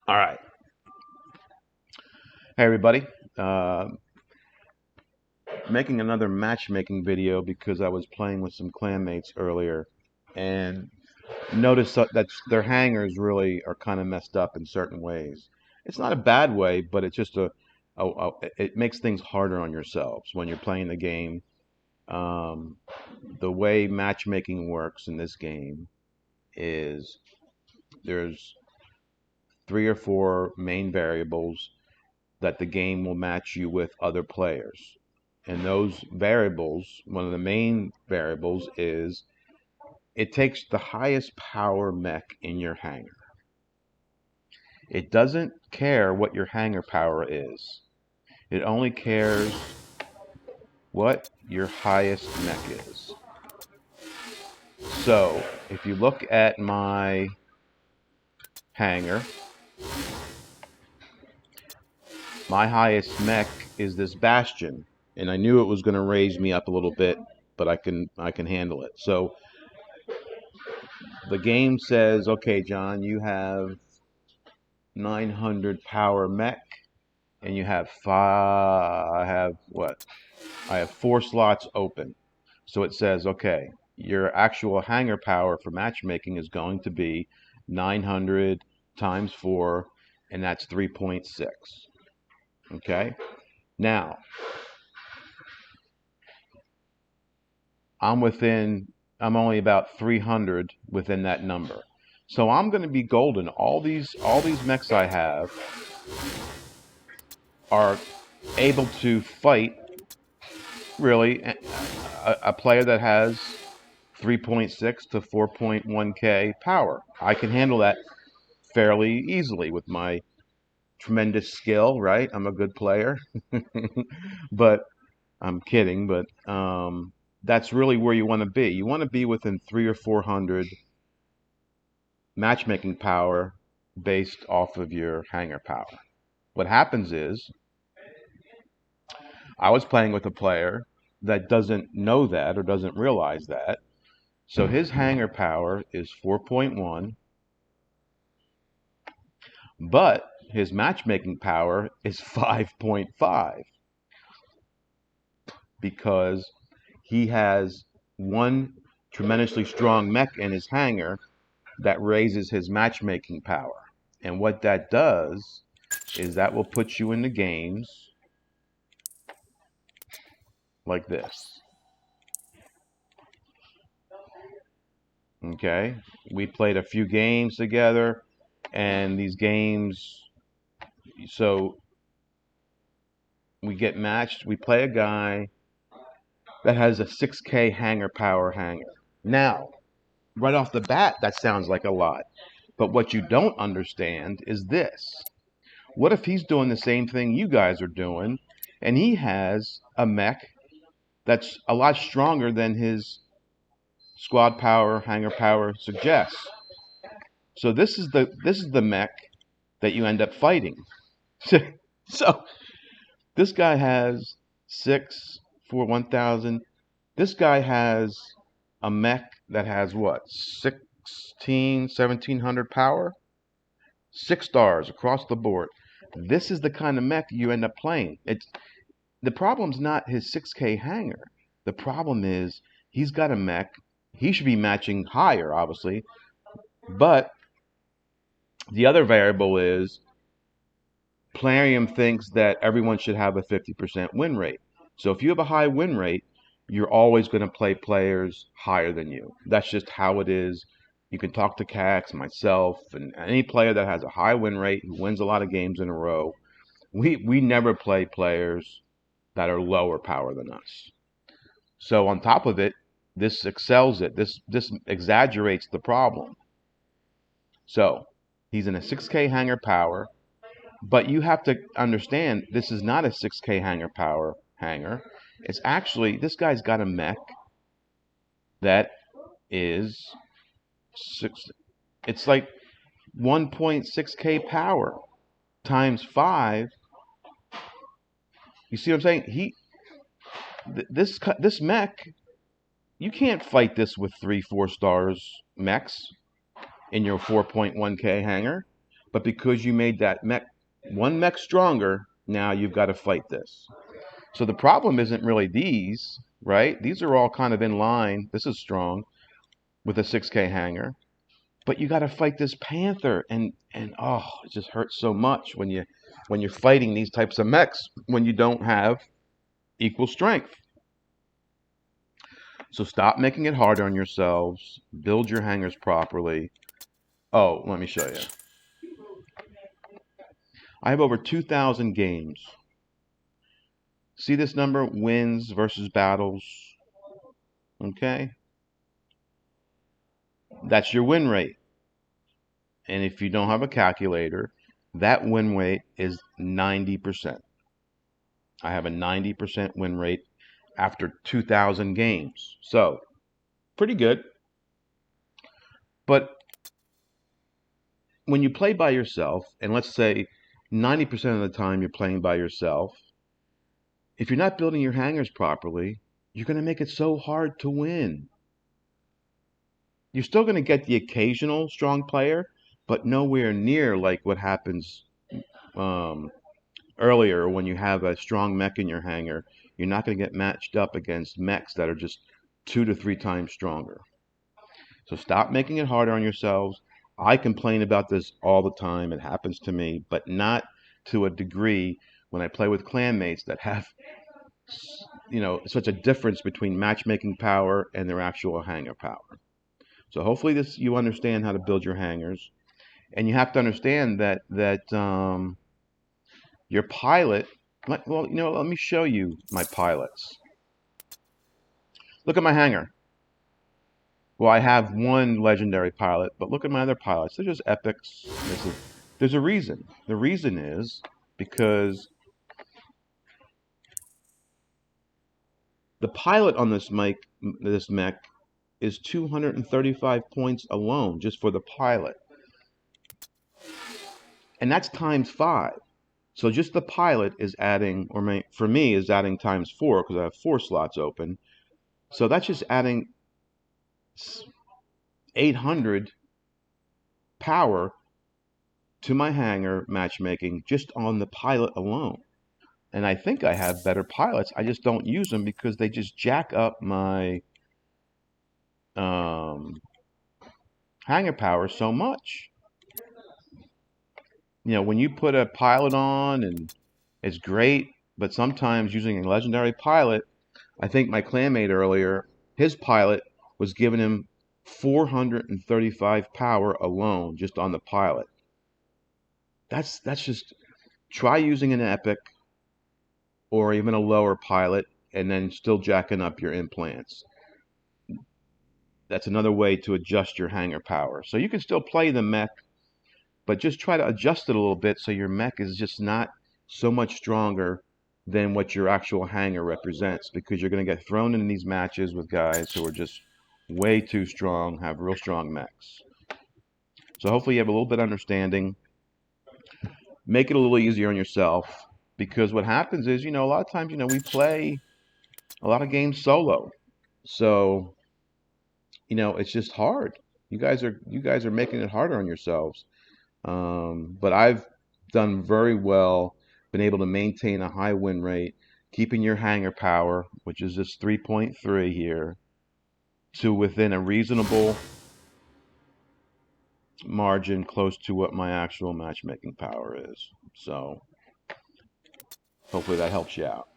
All right. Hey, everybody. Uh, Making another matchmaking video because I was playing with some clanmates earlier and noticed that their hangers really are kind of messed up in certain ways. It's not a bad way, but it's just it makes things harder on yourselves when you're playing the game. Um, the way matchmaking works in this game is there's three or four main variables that the game will match you with other players. And those variables, one of the main variables is it takes the highest power mech in your hangar. It doesn't care what your hangar power is. It only cares what your highest mech is. So if you look at my hangar, my highest mech is this Bastion, and I knew it was going to raise me up a little bit, but I can handle it. So the game says, okay, John, you have 900 power mech, and you have five. I have what? I have 4 slots open. So it says, okay, your actual hangar power for matchmaking is going to be 900 times 4, and that's 3.6. Okay. Now I'm within. I'm only about 300 within that number. So I'm going to be golden. All these mechs I have are able to fight really a player that has 3.6 to 4.1k power. I can handle that fairly easily with my tremendous skill, right? I'm a good player. But I'm kidding, but that's really where you want to be. You want to be within 3 or 400 matchmaking power based off of your hangar power. What happens is I was playing with a player that doesn't know that or doesn't realize that. So his hangar power is 4.1, but his matchmaking power is 5.5 because he has one tremendously strong mech in his hangar that raises his matchmaking power. And what that does is that will put you in the games like this. Okay, we played a few games together, and these games, so we get matched. We play a guy that has a 6k hangar power hangar. Now, right off the bat, that sounds like a lot. But what you don't understand is this. What if he's doing the same thing you guys are doing, and he has a mech that's a lot stronger than his squad power, hangar power suggests? So this is the mech that you end up fighting. So this guy has 6 for 1,000. This guy has a mech that has what, 1,700 power? 6 stars across the board. This is the kind of mech you end up playing. The problem's not his 6k hanger. The problem is he's got a mech. He should be matching higher, obviously. But the other variable is Plarium thinks that everyone should have a 50% win rate. So if you have a high win rate, you're always going to play players higher than you. That's just how it is. You can talk to Cax, myself, and any player that has a high win rate who wins a lot of games in a row. We never play players that are lower power than us. So on top of it, this excels it. This exaggerates the problem. So he's in a 6k hangar power, but you have to understand this is not a 6k hangar power hangar. It's actually, this guy's got a mech that is it's like 1.6k power times 5. You see what I'm saying? This mech, you can't fight this with 3-4 stars mechs in your 4.1k hangar. But because you made that mech, one mech stronger, now you've got to fight this. So the problem isn't really these, right? These are all kind of in line. This is strong with a 6K hanger. But you got to fight this panther, and oh, it just hurts so much when you're fighting these types of mechs when you don't have equal strength. So stop making it hard on yourselves. Build your hangers properly. Oh, let me show you. I have over 2,000 games. See this number? Wins versus battles. Okay? That's your win rate. And if you don't have a calculator, that win rate is 90%. I have a 90% win rate after 2,000 games. So, pretty good. But when you play by yourself, and let's say 90% of the time you're playing by yourself, if you're not building your hangers properly, you're going to make it so hard to win. You're still going to get the occasional strong player, but nowhere near like what happens earlier when you have a strong mech in your hanger. You're not going to get matched up against mechs that are just 2 to 3 times stronger. So stop making it harder on yourselves. I complain about this all the time. It happens to me, but not to a degree when I play with clanmates that have, such a difference between matchmaking power and their actual hanger power. So hopefully you understand how to build your hangers, and you have to understand that your pilot. Well, let me show you my pilots. Look at my hanger. Well, I have one legendary pilot, but look at my other pilots. They're just epics. There's a reason. The reason is because the pilot on this mech is 235 points alone just for the pilot. And that's times 5. So just the pilot is adding, for me, is adding times 4 because I have 4 slots open. So that's just adding 800 power to my hanger matchmaking just on the pilot alone. And I think I have better pilots. I just don't use them because they just jack up my hanger power so much. When you put a pilot on, and it's great, but sometimes using a legendary pilot, I think my clanmate earlier, his pilot was giving him 435 power alone just on the pilot. That's just, try using an epic or even a lower pilot and then still jacking up your implants. That's another way to adjust your hanger power. So you can still play the mech, but just try to adjust it a little bit so your mech is just not so much stronger than what your actual hanger represents, because you're going to get thrown in these matches with guys who are just way too strong, have real strong mechs. So hopefully you have a little bit of understanding. Make it a little easier on yourself, because what happens is, a lot of times, we play a lot of games solo. So, it's just hard. You guys are making it harder on yourselves. But I've done very well, been able to maintain a high win rate, keeping your hanger power, which is just 3.3 here, to within a reasonable margin close to what my actual matchmaking power is. So hopefully that helps you out.